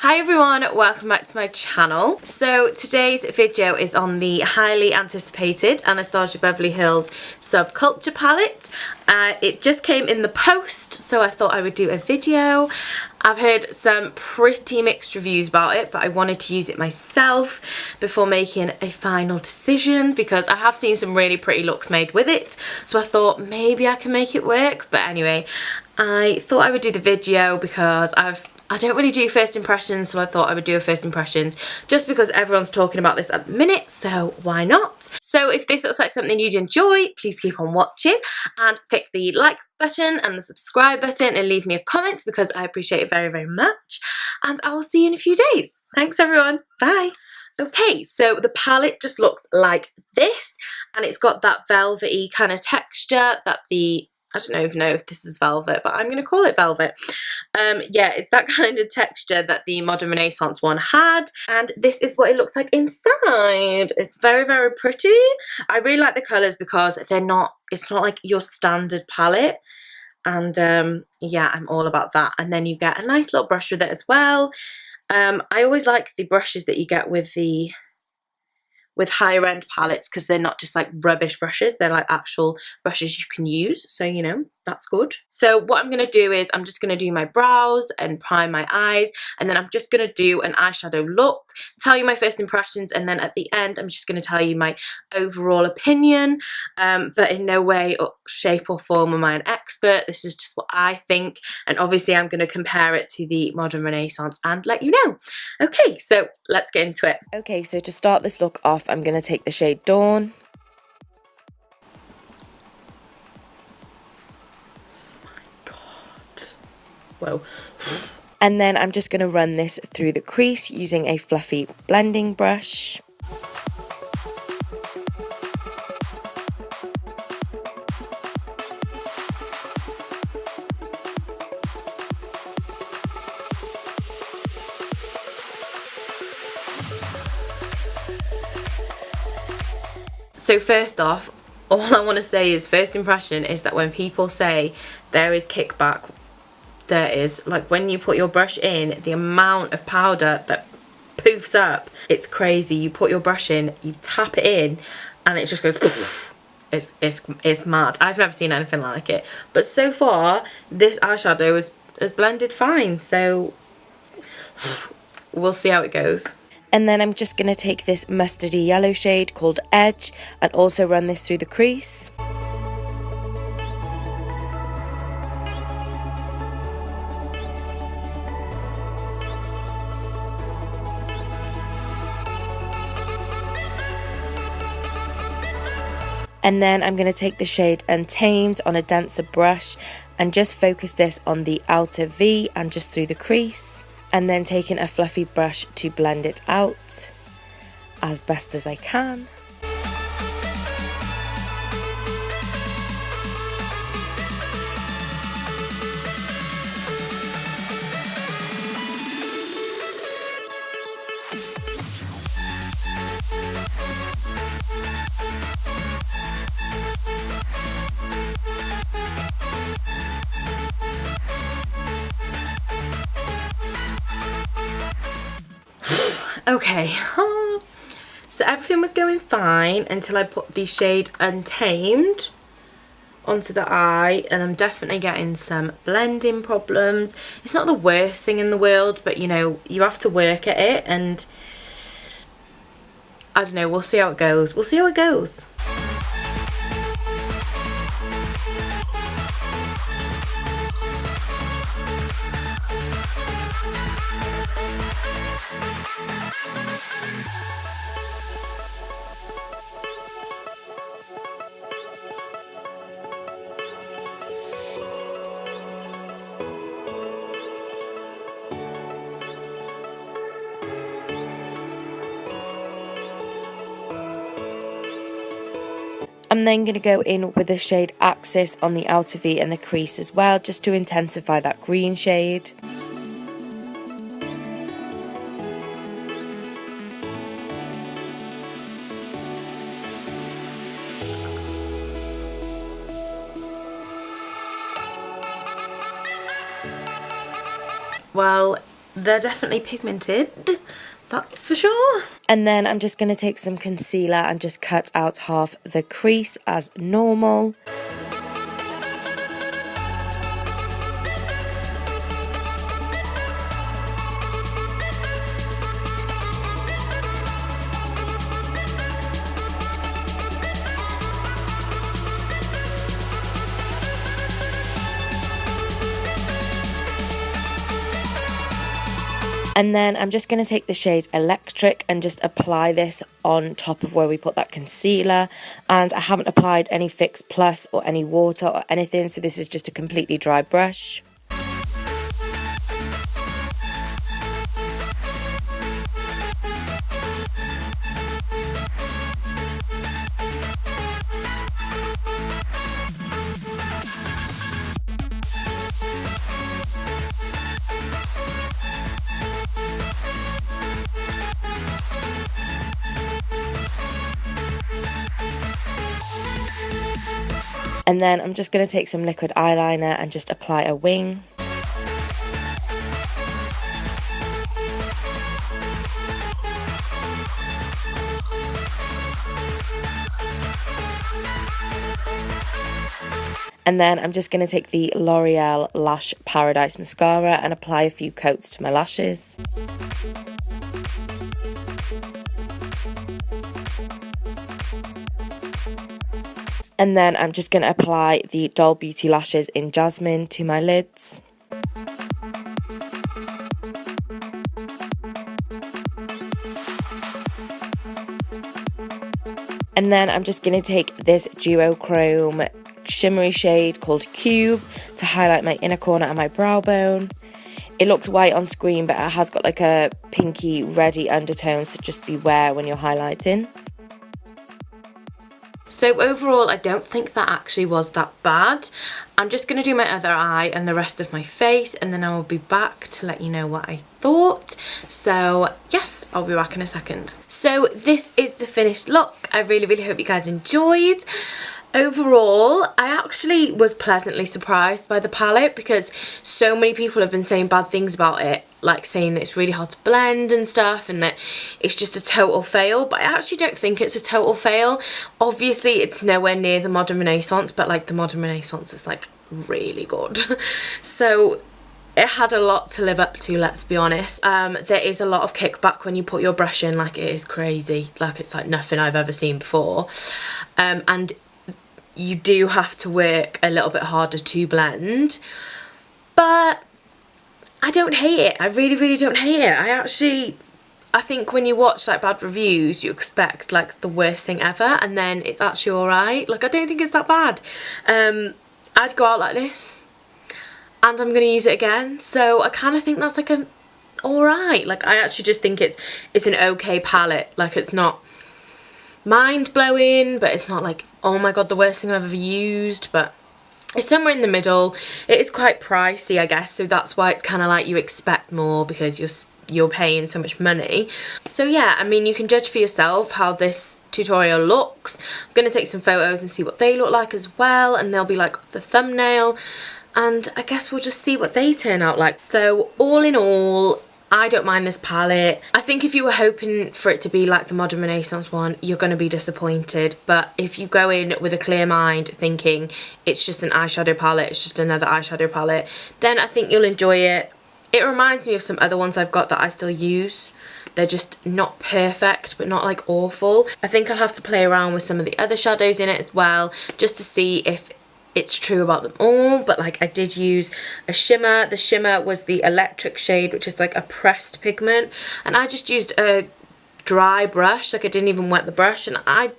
Hi everyone, welcome back to my channel. So today's video is on the highly anticipated Anastasia Beverly Hills Subculture Palette. It just came in the post, so I thought I would do a video. I've heard some pretty mixed reviews about it, but I wanted to use it myself before making a final decision because I have seen some really pretty looks made with it. So I thought maybe I can make it work. But anyway, I thought I would do the video because I don't really do first impressions, so I thought I would do a first impressions just because everyone's talking about this at the minute, so why not? So if this looks like something you'd enjoy, please keep on watching and click the like button and the subscribe button and leave me a comment because I appreciate it very, very much. And I will see you in a few days. Thanks everyone. Bye. Okay, so the palette just looks like this and it's got that velvety kind of texture that I don't even know if this is velvet, but I'm going to call it velvet. Yeah, it's that kind of texture that the Modern Renaissance one had. And this is what it looks like inside. It's very, very pretty. I really like the colours because it's not like your standard palette. And yeah, I'm all about that. And then you get a nice little brush with it as well. I always like the brushes that you get with higher end palettes because they're not just like rubbish brushes, they're like actual brushes you can use, so you know, that's good. So what I'm going to do is I'm just going to do my brows and prime my eyes, and then I'm just going to do an eyeshadow look, tell you my first impressions, and then at the end I'm just going to tell you my overall opinion, but in no way or shape or form am I an expert. This is just what I think, and obviously I'm going to compare it to the Modern Renaissance and let you know. Okay, so let's get into it. Okay, so to start this look off, I'm going to take the shade Dawn. Oh my god. Whoa. And then I'm just going to run this through the crease using a fluffy blending brush. So first off, all I want to say is first impression is that when people say there is kickback, there is, like when you put your brush in, the amount of powder that poofs up, it's crazy. You put your brush in, you tap it in and it just goes poof. It's mad. I've never seen anything like it. But so far, this eyeshadow has blended fine, so we'll see how it goes. And then I'm just going to take this mustardy yellow shade called Edge and also run this through the crease. And then I'm going to take the shade Untamed on a denser brush and just focus this on the outer V and just through the crease. And then taking a fluffy brush to blend it out as best as I can. Okay, so everything was going fine until I put the shade Untamed onto the eye, and I'm definitely getting some blending problems. It's not the worst thing in the world, but you know, you have to work at it, and I don't know, we'll see how it goes. We'll see how it goes. I'm then going to go in with the shade Axis on the outer V and the crease as well, just to intensify that green shade. Well, they're definitely pigmented, that's for sure. And then I'm just going to take some concealer and just cut out half the crease as normal. And then I'm just going to take the shade Electric and just apply this on top of where we put that concealer. And I haven't applied any Fix Plus or any water or anything, so this is just a completely dry brush. And then I'm just going to take some liquid eyeliner and just apply a wing. And then I'm just going to take the L'Oreal Lash Paradise Mascara and apply a few coats to my lashes. And then I'm just going to apply the Doll Beauty lashes in Jasmine to my lids. And then I'm just going to take this duochrome shimmery shade called Cube to highlight my inner corner and my brow bone. It looks white on screen, but it has got like a pinky reddy undertone, so just beware when you're highlighting. So overall, I don't think that actually was that bad. I'm just going to do my other eye and the rest of my face, and then I will be back to let you know what I thought. So yes, I'll be back in a second. So this is the finished look. I really hope you guys enjoyed. Overall, I actually was pleasantly surprised by the palette because so many people have been saying bad things about it, like saying that it's really hard to blend and stuff and that it's just a total fail, but I actually don't think it's a total fail. Obviously, it's nowhere near the Modern Renaissance, but like the Modern Renaissance is like really good. So it had a lot to live up to, let's be honest. There is a lot of kickback when you put your brush in, like it is crazy. Like it's like nothing I've ever seen before. And you do have to work a little bit harder to blend, but I don't hate it. I really don't hate it. I think when you watch like bad reviews, you expect like the worst thing ever, and then it's actually alright. Like I don't think it's that bad. I'd go out like this and I'm gonna use it again, so I kind of think that's like a alright. Like I actually just think it's an okay palette. Like it's not mind-blowing, but it's not like, oh my god, the worst thing I've ever used, but it's somewhere in the middle. It is quite pricey, I guess, so that's why it's kind of like you expect more because you're paying so much money. So yeah, I mean, you can judge for yourself how this tutorial looks. I'm going to take some photos and see what they look like as well, and they'll be like the thumbnail, and I guess we'll just see what they turn out like. So all in all, I don't mind this palette. I think if you were hoping for it to be like the Modern Renaissance one, you're going to be disappointed. But if you go in with a clear mind thinking it's just an eyeshadow palette, it's just another eyeshadow palette, then I think you'll enjoy it. It reminds me of some other ones I've got that I still use. They're just not perfect, but not like awful. I think I'll have to play around with some of the other shadows in it as well, just to see if it's true about them all. But like I did use a shimmer. The shimmer was the Electric shade, which is like a pressed pigment, and I just used a dry brush. Like I didn't even wet the brush, and I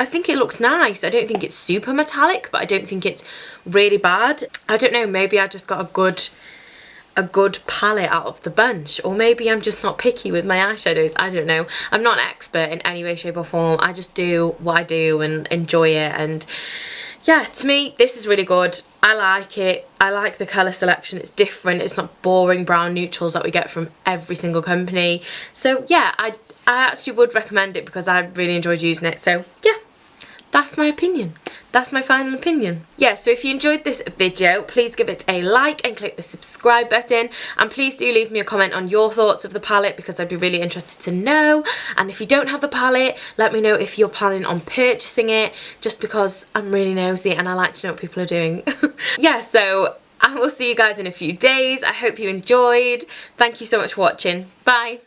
think it looks nice. I don't think it's super metallic, but I don't think it's really bad. I don't know, maybe I just got a good palette out of the bunch, or maybe I'm just not picky with my eyeshadows. I don't know. I'm not an expert in any way, shape or form. I just do what I do and enjoy it, and yeah, to me, this is really good. I like it. I like the colour selection. It's different. It's not boring brown neutrals that we get from every single company. So yeah, I actually would recommend it because I really enjoyed using it. So yeah, that's my opinion. that's my final opinion. Yeah, so if you enjoyed this video, please give it a like and click the subscribe button, and please do leave me a comment on your thoughts of the palette because I'd be really interested to know. And if you don't have the palette, let me know if you're planning on purchasing it, just because I'm really nosy and I like to know what people are doing. Yeah, so I will see you guys in a few days. I hope you enjoyed. Thank you so much for watching. Bye.